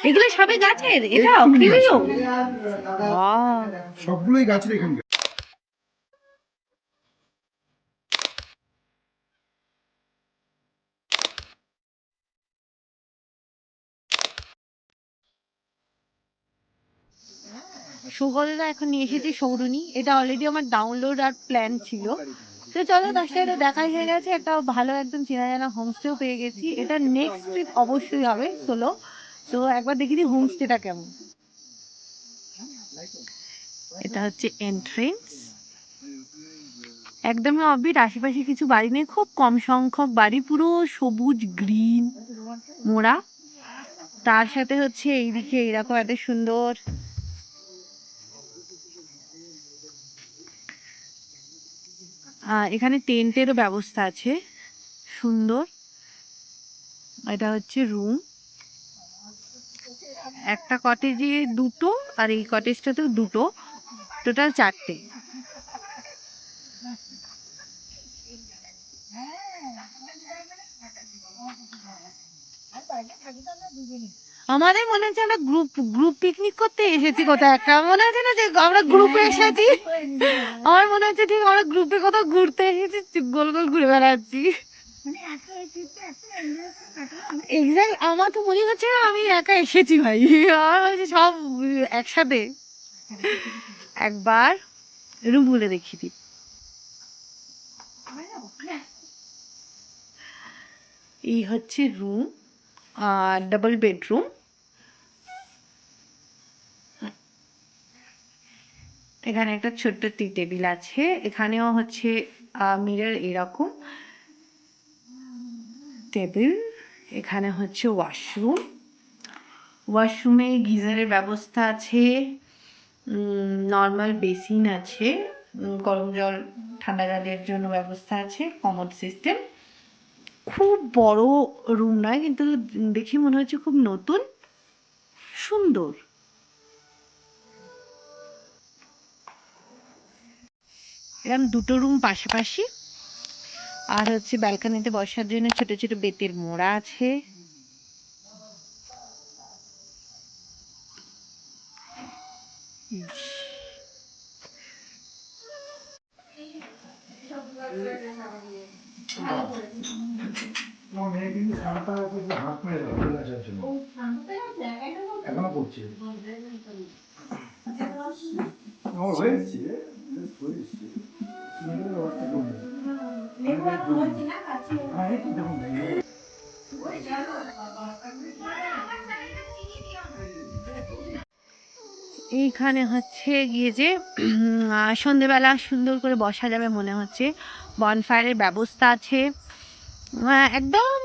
এগুলো সবে গাছের, এটাও কিউইও? বাহ, সবগুলোই গাছের এখানকার। সুগন্ধা এখন নিয়ে এসেছি সৌরুনি। এটা অলরেডি আমার ডাউনলোড আর প্ল্যান ছিল। তো চলো, 10টা এটা দেখাই হয়ে গেছে। একটা ভালো একদম চেনা জানা হোমস্টেও পেয়ে গেছি। এটা নেক্সট ট্রিপ অবশ্যই হবে সোলো। তো একবার দেখি দিই হোমস্টেটা কেমন। এটা হচ্ছে এন্ট্রেন্স, একদমই অফবিট, আশেপাশে কিছু বাড়ি নেই, খুব কম সংখ্যক বাড়ি, পুরো সবুজ গ্রিন মোড়া। তার সাথে হচ্ছে এইদিকে এরকম এত সুন্দর এখানে টেন্টেরও ব্যবস্থা আছে, সুন্দর। এটা হচ্ছে রুম, একটা কটেজে দুটো, আর এই কটেজটাতেও দুটো, টোটাল 4টে। আমাদের মনে হচ্ছে আমরা গ্রুপ গ্রুপ পিকনিক করতে এসেছি কোথাও একটা, মনে হচ্ছে না যে আমরা গ্রুপে এসেছি। আমার মনে হচ্ছে ঠিক আমরা গ্রুপে কোথাও ঘুরতে এসেছি, গোল গোল ঘুরে বেড়াচ্ছি। এক্সাক্ট, আমার তো মনে হচ্ছে না আমি একা এসেছি ভাই, আমার হচ্ছে সব একসাথে। একবার রুম খুলে দেখিয়ে দিই। এই হচ্ছে রুম, ডাবল বেডরুম। এখানে একটা ছোট্ট টি টেবিল আছে, এখানেও হচ্ছে মিরর এরকম টেবিল। এখানে হচ্ছে ওয়াশরুম, ওয়াশরুমে গিজারের ব্যবস্থা আছে, নর্মাল বেসিন আছে, গরম জল ঠান্ডা জলের জন্য ব্যবস্থা আছে, কমোড সিস্টেম। খুব বড় রুম নয়, কিন্তু দেখি মনে হচ্ছে খুব নতুন, সুন্দর। এরকম দুটো রুম পাশাপাশি, আর হচ্ছে ব্যালকনিতে বসার জন্য ছোট ছোট বেতের মোড়া আছে। এখনো করছে। আমার হয়েছে, হয়েছে। এইখানে হচ্ছে গিয়ে যে সন্ধেবেলা সুন্দর করে বসা যাবে মনে হচ্ছে, বনফায়ারের ব্যবস্থা আছে। একদম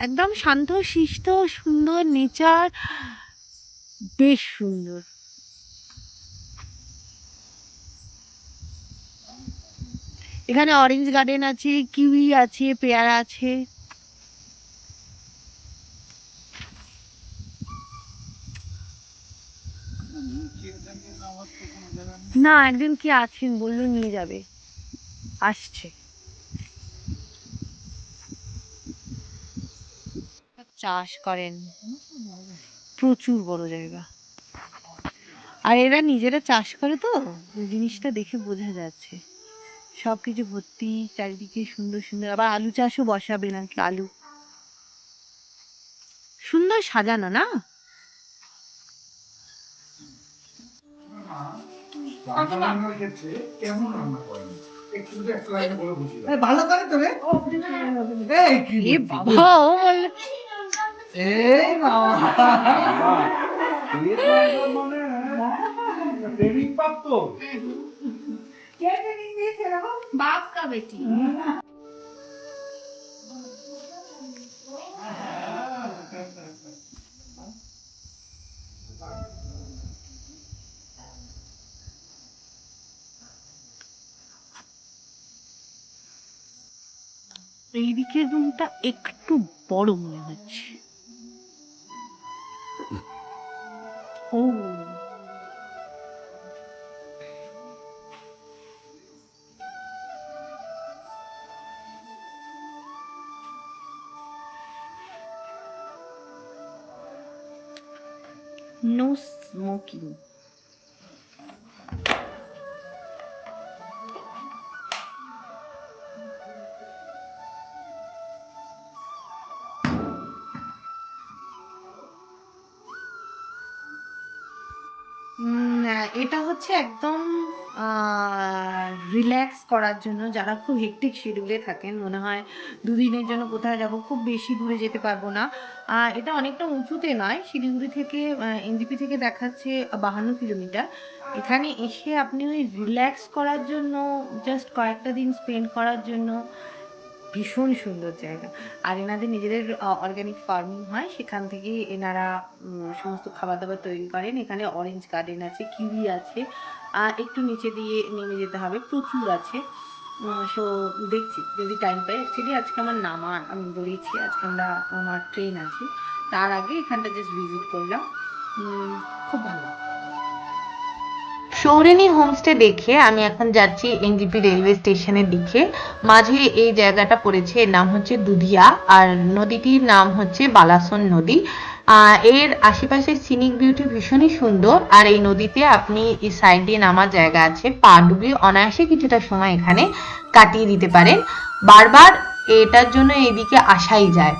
একদম শান্ত শিষ্ট সুন্দর নেচার, বেশ সুন্দর। এখানে অরেঞ্জ গার্ডেন আছে, কিউই আছে, পেয়ারা আছে। না, একজন কি আছেন বললো নিয়ে যাবে, আসছে। চাষ করেন, প্রচুর বড় জায়গা, আর এরা নিজেরা চাষ করে, তো জিনিসটা দেখে বোঝা যাচ্ছে। সবকিছু ভর্তি চারিদিকে, সুন্দর সুন্দর। আবার আলু চাষও বসাবে নাকি, আলু সুন্দর সাজানো না? ভালো করে তো রে। এ বাবা, ও বললো এই বাবা, ট্রেনিং প্রাপ্ত বাপ কা বেটি। এইদিকের রুমটা একটু বড় মনে হচ্ছে। ও, নো স্মোকিং। এটা হচ্ছে একদম রিল্যাক্স করার জন্য, যারা খুব হেক্টিক শিডিউলে থাকেন, মনে হয় দুদিনের জন্য কোথায় যাব, খুব বেশি দূরে যেতে পারবো না। এটা অনেকটা উঁচুতে নয়, শিলিগুড়ি থেকে এনজিপি থেকে দেখাচ্ছে 52 কিলোমিটার। এখানে এসে আপনি ওই রিল্যাক্স করার জন্য, জাস্ট কয়েকটা দিন স্পেন্ড করার জন্য ভীষণ সুন্দর জায়গা। আর এনাদের নিজেদের অর্গানিক ফার্মিং হয়, সেখান থেকে এনারা সমস্ত খাবার দাবার তৈরি করেন। এখানে অরেঞ্জ গার্ডেন আছে, কিউই আছে, একটু নিচে দিয়ে নেমে যেতে হবে, প্রচুর আছে। সো দেখছি যদি টাইম পাই। অ্যাকচুয়ালি আজকে আমার আমি বলেছি আজকে আমার ট্রেন আছে, তার আগে এখানটা জাস্ট ভিজিট করলাম। খুব ভালো। সৌরেনী হোমস্টে দেখে আমি এখন যাচ্ছি এনজিপি রেলওয়ে স্টেশনের দিকে। মাঝে এই জায়গাটা পড়েছে, এর নাম হচ্ছে দুধিয়া, আর নদীটির নাম হচ্ছে বালাসন নদী। এর আশেপাশের সিনিক বিউটি ভীষণই সুন্দর। আর এই নদীতে আপনি এই সাইড দিয়ে নামার জায়গা আছে, পা ডুবিয়ে অনায়াসে কিছুটা সময় এখানে কাটিয়ে দিতে পারেন। বারবার এটার জন্য এদিকে আসাই যায়।